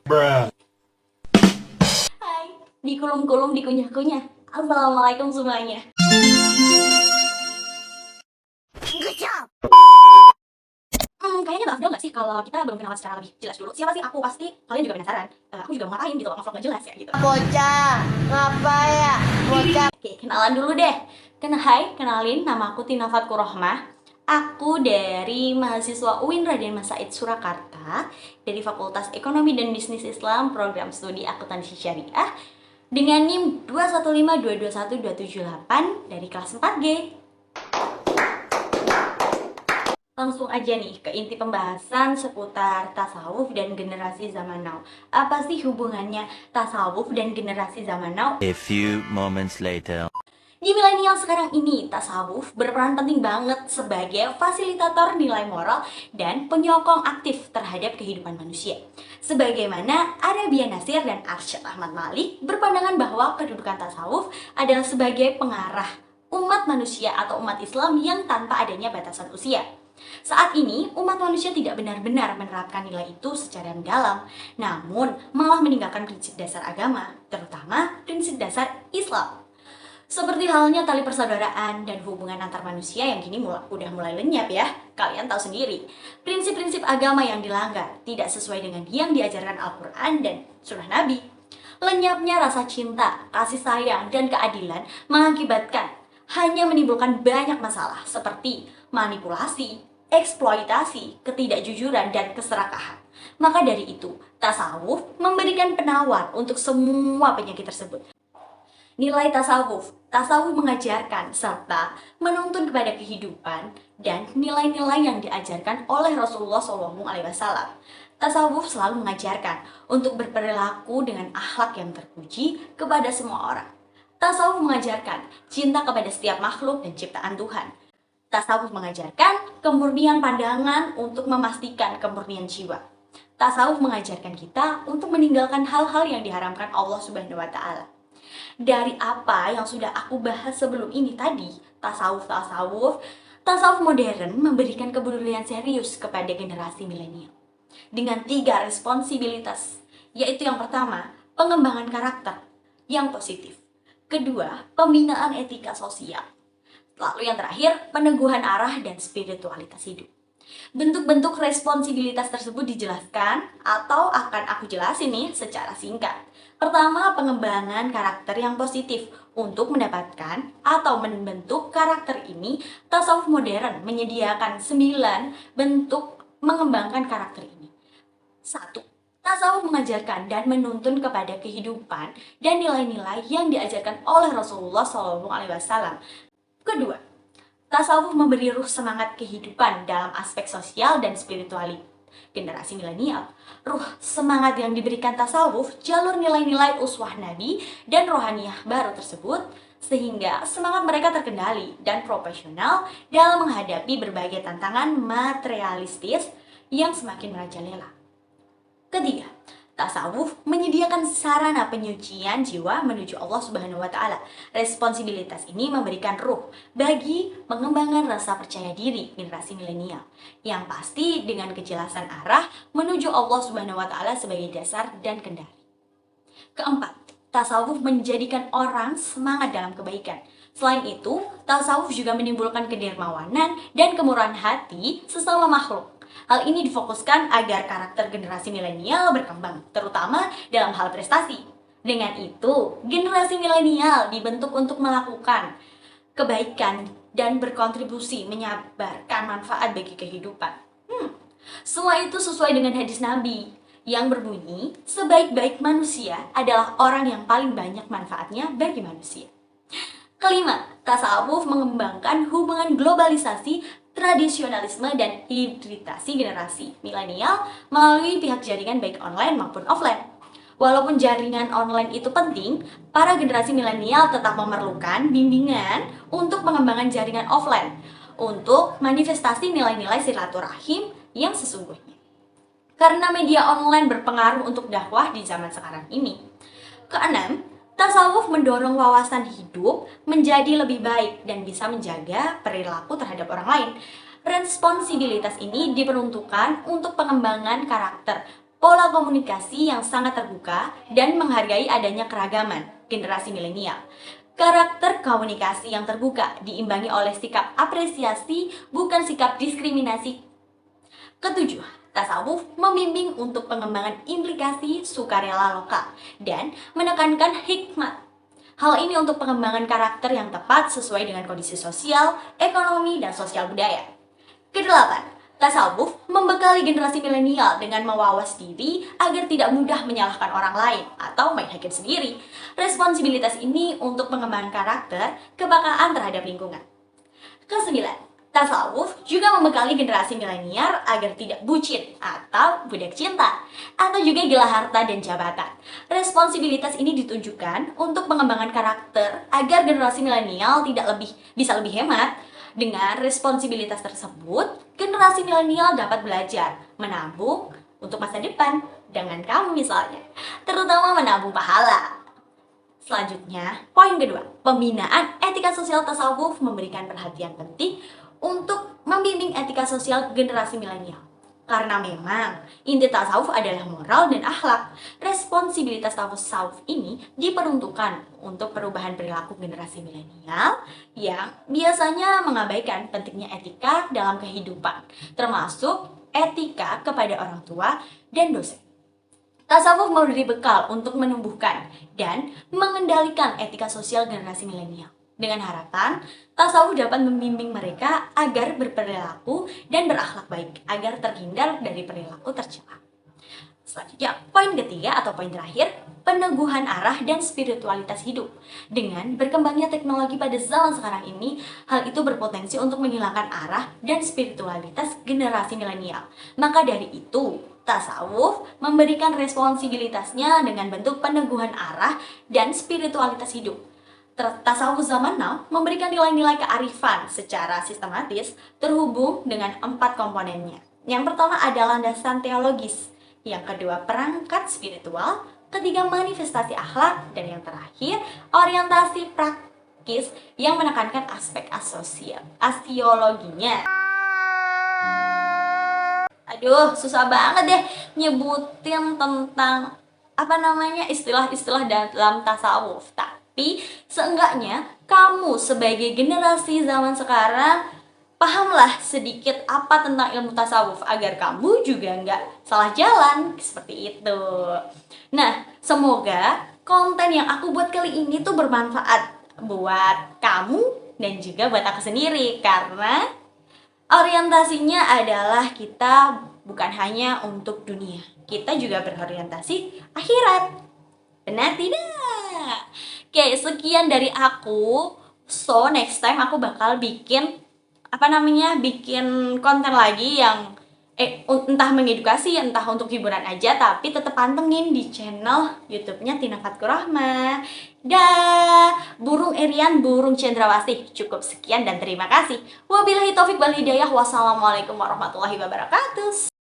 Bruh. Hai, dikulum-kulum, dikunyah-kunyah. Assalamualaikum semuanya. Kayaknya gak afdol gak sih kalau kita belum kenalan secara lebih jelas dulu. Siapa sih aku? Pasti kalian juga penasaran. Aku juga mau ngapain gitu loh, ngevlog gak jelas ya gitu. Bocah, ngapa ya? Bocah. Oke, kenalan dulu deh. Kenalin, nama aku Tina Fatku Rohmah. Aku dari mahasiswa UIN Raden Mas Said Surakarta dari Fakultas Ekonomi dan Bisnis Islam, program studi akuntansi syariah dengan NIM 215221278 dari kelas 4G. Langsung aja nih ke inti pembahasan seputar tasawuf dan generasi zaman now. Apa sih hubungannya tasawuf dan generasi zaman now? A few moments later. Di milenial sekarang ini, tasawuf berperan penting banget sebagai fasilitator nilai moral dan penyokong aktif terhadap kehidupan manusia. Sebagaimana Arabian Nasir dan Arsyad Ahmad Malik berpandangan bahwa kedudukan tasawuf adalah sebagai pengarah umat manusia atau umat Islam yang tanpa adanya batasan usia. Saat ini, umat manusia tidak benar-benar menerapkan nilai itu secara mendalam, namun malah meninggalkan prinsip dasar agama, terutama prinsip dasar Islam. Seperti halnya tali persaudaraan dan hubungan antar manusia yang kini udah mulai lenyap ya. Kalian tahu sendiri, prinsip-prinsip agama yang dilanggar tidak sesuai dengan yang diajarkan Al-Quran dan Sunnah Nabi. Lenyapnya rasa cinta, kasih sayang, dan keadilan mengakibatkan hanya menimbulkan banyak masalah seperti manipulasi, eksploitasi, ketidakjujuran, dan keserakahan. Maka dari itu, tasawuf memberikan penawar untuk semua penyakit tersebut. Nilai tasawuf mengajarkan serta menuntun kepada kehidupan dan nilai-nilai yang diajarkan oleh Rasulullah SAW. Tasawuf selalu mengajarkan untuk berperilaku dengan akhlak yang terpuji kepada semua orang. Tasawuf mengajarkan cinta kepada setiap makhluk dan ciptaan Tuhan. Tasawuf mengajarkan kemurnian pandangan untuk memastikan kemurnian jiwa. Tasawuf mengajarkan kita untuk meninggalkan hal-hal yang diharamkan Allah Subhanahu wa Ta'ala. Dari apa yang sudah aku bahas sebelum ini tadi, tasawuf modern memberikan kepedulian serius kepada generasi milenial dengan 3 responsibilitas, yaitu yang pertama, pengembangan karakter yang positif, kedua, pembinaan etika sosial, lalu yang terakhir, peneguhan arah dan spiritualitas hidup. Bentuk-bentuk responsibilitas tersebut dijelaskan atau akan aku jelasin nih secara singkat. Pertama, pengembangan karakter yang positif. Untuk mendapatkan atau membentuk karakter ini, tasawuf modern menyediakan 9 bentuk mengembangkan karakter ini. 1. Tasawuf mengajarkan dan menuntun kepada kehidupan dan nilai-nilai yang diajarkan oleh Rasulullah SAW. Kedua, tasawuf memberi ruh semangat kehidupan dalam aspek sosial dan spiritualitas generasi milenial. Ruh semangat yang diberikan tasawuf, jalur nilai-nilai uswah Nabi dan rohaniyah baru tersebut, sehingga semangat mereka terkendali dan profesional dalam menghadapi berbagai tantangan materialistis yang semakin merajalela. Ketiga, tasawuf menyediakan sarana penyucian jiwa menuju Allah Subhanahu wa Ta'ala. Responsibilitas ini memberikan ruh bagi pengembangan rasa percaya diri generasi milenial, yang pasti dengan kejelasan arah menuju Allah Subhanahu wa Ta'ala sebagai dasar dan kendali. Keempat, tasawuf menjadikan orang semangat dalam kebaikan. Selain itu, tasawuf juga menimbulkan kedermawanan dan kemurahan hati sesama makhluk. Hal ini difokuskan agar karakter generasi milenial berkembang, terutama dalam hal prestasi. Dengan itu, generasi milenial dibentuk untuk melakukan kebaikan dan berkontribusi menyebarkan manfaat bagi kehidupan. Semua itu sesuai dengan hadis Nabi yang berbunyi, sebaik-baik manusia adalah orang yang paling banyak manfaatnya bagi manusia. Kelima, tasawuf mengembangkan hubungan globalisasi, tradisionalisme, dan hibridasi generasi milenial melalui pihak jaringan baik online maupun offline. Walaupun jaringan online itu penting, para generasi milenial tetap memerlukan bimbingan untuk pengembangan jaringan offline untuk manifestasi nilai-nilai silaturahim yang sesungguhnya. Karena media online berpengaruh untuk dakwah di zaman sekarang ini. Keenam, tasawuf mendorong wawasan hidup menjadi lebih baik dan bisa menjaga perilaku terhadap orang lain. Responsibilitas ini diperuntukkan untuk pengembangan karakter, pola komunikasi yang sangat terbuka dan menghargai adanya keragaman generasi milenial. Karakter komunikasi yang terbuka diimbangi oleh sikap apresiasi, bukan sikap diskriminasi. Ketujuh, tasawuf membimbing untuk pengembangan implikasi sukarela lokal dan menekankan hikmat. Hal ini untuk pengembangan karakter yang tepat sesuai dengan kondisi sosial, ekonomi, dan sosial budaya. Kedelapan, tasawuf membekali generasi milenial dengan mewawas diri agar tidak mudah menyalahkan orang lain atau main hakim sendiri. Responsibilitas ini untuk pengembangan karakter, kepekaan terhadap lingkungan. Kesembilan, tasawuf juga membekali generasi milenial agar tidak bucin atau budak cinta, atau juga gila harta dan jabatan. Responsibilitas ini ditunjukkan untuk pengembangan karakter agar generasi milenial bisa lebih hemat. Dengan responsibilitas tersebut, generasi milenial dapat belajar menabung untuk masa depan dengan kamu misalnya, terutama menabung pahala. Selanjutnya, poin kedua, pembinaan etika sosial tasawuf memberikan perhatian penting untuk membimbing etika sosial generasi milenial. Karena memang inti tasawuf adalah moral dan akhlak. Responsibilitas tasawuf ini diperuntukkan untuk perubahan perilaku generasi milenial yang biasanya mengabaikan pentingnya etika dalam kehidupan, termasuk etika kepada orang tua dan dosen. Tasawuf memberi bekal untuk menumbuhkan dan mengendalikan etika sosial generasi milenial. Dengan harapan, tasawuf dapat membimbing mereka agar berperilaku dan berakhlak baik, agar terhindar dari perilaku tercela. Selanjutnya, poin ketiga atau poin terakhir, peneguhan arah dan spiritualitas hidup. Dengan berkembangnya teknologi pada zaman sekarang ini, hal itu berpotensi untuk menghilangkan arah dan spiritualitas generasi milenial. Maka dari itu, tasawuf memberikan responsibilitasnya dengan bentuk peneguhan arah dan spiritualitas hidup. Tasawuf zaman now memberikan nilai-nilai kearifan secara sistematis terhubung dengan 4 komponennya. Yang pertama adalah landasan teologis, yang kedua perangkat spiritual, ketiga manifestasi akhlak, dan yang terakhir orientasi praktis yang menekankan aspek asiologinya. Aduh, susah banget deh nyebutin tentang istilah-istilah dalam tasawuf. Tapi seenggaknya kamu sebagai generasi zaman sekarang pahamlah sedikit apa tentang ilmu tasawuf agar kamu juga nggak salah jalan seperti itu. Nah, semoga konten yang aku buat kali ini tuh bermanfaat buat kamu dan juga buat aku sendiri, karena orientasinya adalah kita bukan hanya untuk dunia, kita juga berorientasi akhirat. Benar tidak? Oke, sekian dari aku. So, next time aku bakal bikin konten lagi yang entah mengedukasi, entah untuk hiburan aja, tapi tetap pantengin di channel YouTube-nya Tina Fatkur Rahma. Burung Erian, burung cendrawasih. Cukup sekian dan terima kasih. Wabillahi taufik wal hidayah. Wassalamualaikum warahmatullahi wabarakatuh.